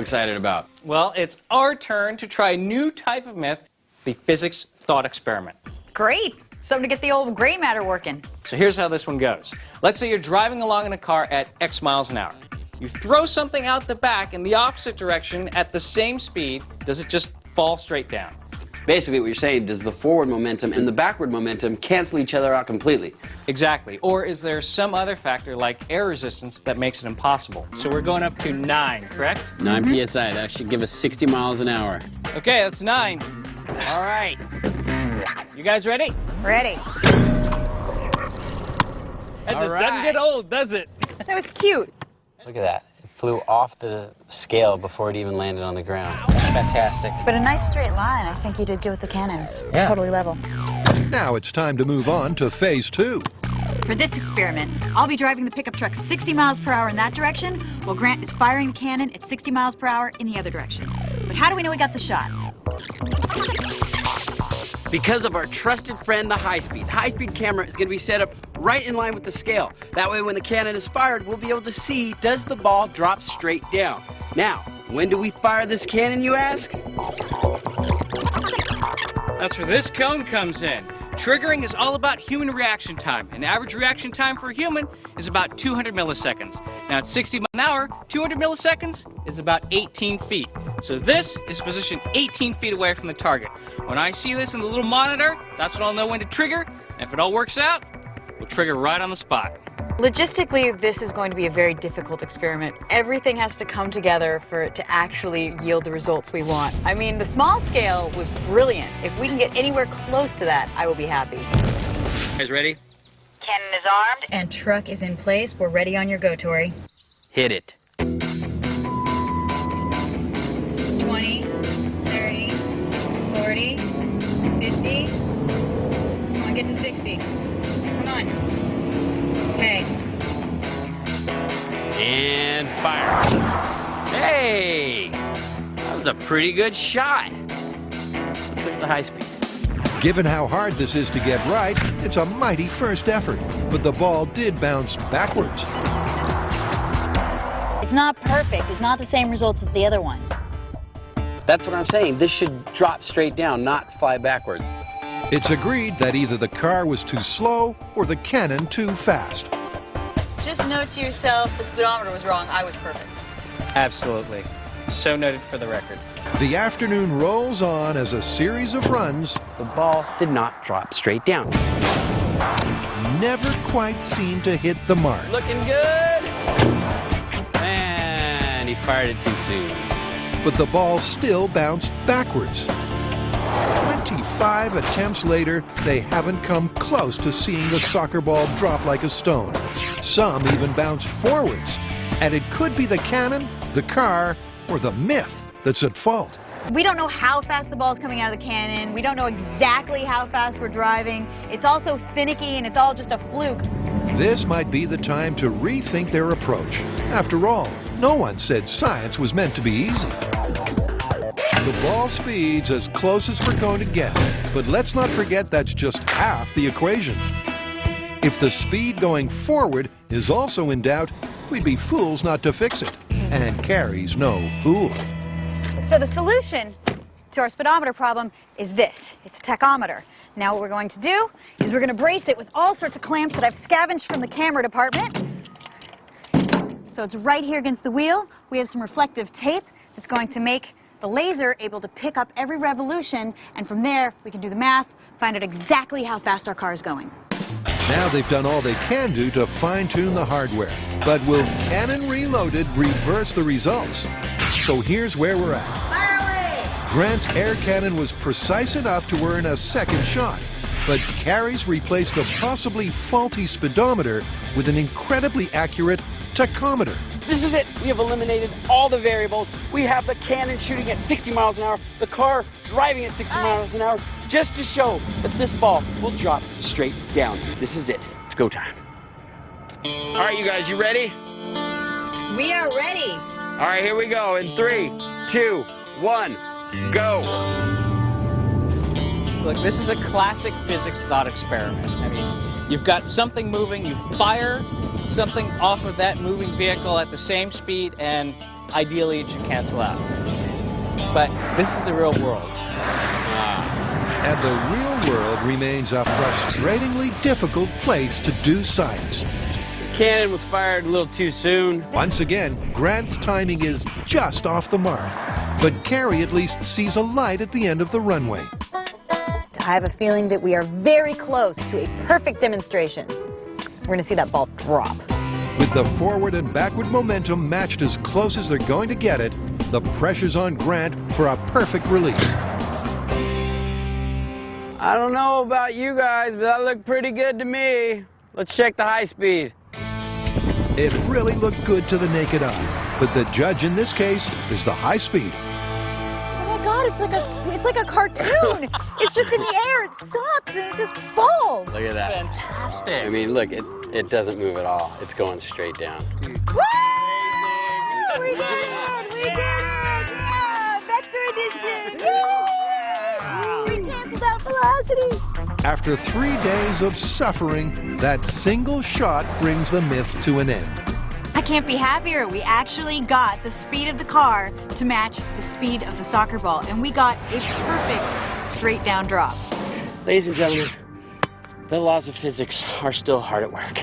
excited about? Well, it's our turn to try a new type of myth, the physics thought experiment. Great. Something to get the old gray matter working. So here's how this one goes. Let's say you're driving along in a car at X miles an hour. You throw something out the back in the opposite direction at the same speed. Does it just fall straight down? Basically what you're saying, does the forward momentum and the backward momentum cancel each other out completely? Exactly. Or is there some other factor like air resistance that makes it impossible? So we're going up to 9, correct? 9 psi. That should give us 60 miles an hour. Okay, that's 9. All right. You guys ready? Ready. That just doesn't get old, does it? That was cute. Look at that. It flew off the scale before it even landed on the ground. Fantastic. But a nice straight line. I think you did good with the cannons. Yeah. Totally level. Now it's time to move on to phase 2. For this experiment, I'll be driving the pickup truck 60 miles per hour in that direction, while Grant is firing the cannon at 60 miles per hour in the other direction. But how do we know we got the shot? Because of our trusted friend, the high-speed. High-speed camera is going to be set up right in line with the scale. That way, when the cannon is fired, we'll be able to see, does the ball drop straight down? Now, when do we fire this cannon, you ask? That's where this cone comes in. Triggering is all about human reaction time. An average reaction time for a human is about 200 milliseconds. Now at 60 miles an hour, 200 milliseconds is about 18 feet. So this is positioned 18 feet away from the target. When I see this in the little monitor, that's when I'll know when to trigger. And if it all works out, we'll trigger right on the spot. Logistically, this is going to be a very difficult experiment. Everything has to come together for it to actually yield the results we want. I mean, the small scale was brilliant. If we can get anywhere close to that, I will be happy. You guys ready? Cannon is armed and truck is in place. We're ready on your go, Tori. Hit it. 20, 30, 40, 50. Come on, get to 60. Come on. Okay. And fire. Hey! That was a pretty good shot. Let's look at the high speed. Given how hard this is to get right, it's a mighty first effort. But the ball did bounce backwards. It's not perfect. It's not the same results as the other one. That's what I'm saying. This should drop straight down, not fly backwards. It's agreed that either the car was too slow or the cannon too fast. Just note to yourself, the speedometer was wrong. I was perfect. Absolutely. So noted for the record. The afternoon rolls on as a series of runs The ball did not drop straight down. never quite seemed to hit the mark. Looking good. And he fired it too soon. But the ball still bounced backwards. 25 attempts later, they haven't come close to seeing the soccer ball drop like a stone. Some even bounced forwards. And it could be the cannon, the car, or the myth that's at fault. We don't know how fast the ball's coming out of the cannon. We don't know exactly how fast we're driving. It's all so finicky and it's all just a fluke. This might be the time to rethink their approach. After all, no one said science was meant to be easy. The ball speed's as close as we're going to get, but let's not forget that's just half the equation. If the speed going forward is also in doubt, we'd be fools not to fix it. And Carrie's no fool. So the solution to our speedometer problem is this. It's a tachometer. Now what we're going to do is we're going to brace it with all sorts of clamps that I've scavenged from the camera department. So it's right here against the wheel. We have some reflective tape that's going to make the laser able to pick up every revolution, and from there we can do the math, find out exactly how fast our car is going. Now they've done all they can do to fine-tune the hardware. But will Cannon Reloaded reverse the results? So here's where we're at. Fire away! Grant's air cannon was precise enough to earn a second shot. But Carrie's replaced a possibly faulty speedometer with an incredibly accurate tachometer. This is it. We have eliminated all the variables. We have the cannon shooting at 60 miles an hour, the car driving at 60 miles an hour, just to show that this ball will drop straight down. This is it. It's go time. All right, you guys, you ready? We are ready. All right, here we go. In 3, 2, 1, go. Look, this is a classic physics thought experiment. I mean, you've got something moving, you fire something off of that moving vehicle at the same speed, and ideally it should cancel out. But this is the real world. And the real world remains a frustratingly difficult place to do science. Cannon was fired a little too soon. Once again, Grant's timing is just off the mark. But Carrie at least sees a light at the end of the runway. I have a feeling that we are very close to a perfect demonstration. We're going to see that ball drop. With the forward and backward momentum matched as close as they're going to get it, the pressure's on Grant for a perfect release. I don't know about you guys, but that looked pretty good to me. Let's check the high speed. It really looked good to the naked eye, but the judge in this case is the high speed. Oh my God, it's like a cartoon. It's just in the air, it stops and it just falls. Look at that. Fantastic. I mean, look, it doesn't move at all. It's going straight down. Dude. Woo! We did it! We did it! Yeah! Vector edition! Yay! We canceled out velocity! After 3 days of suffering, that single shot brings the myth to an end. I can't be happier. We actually got the speed of the car to match the speed of the soccer ball, and we got a perfect straight down drop. Ladies and gentlemen, the laws of physics are still hard at work.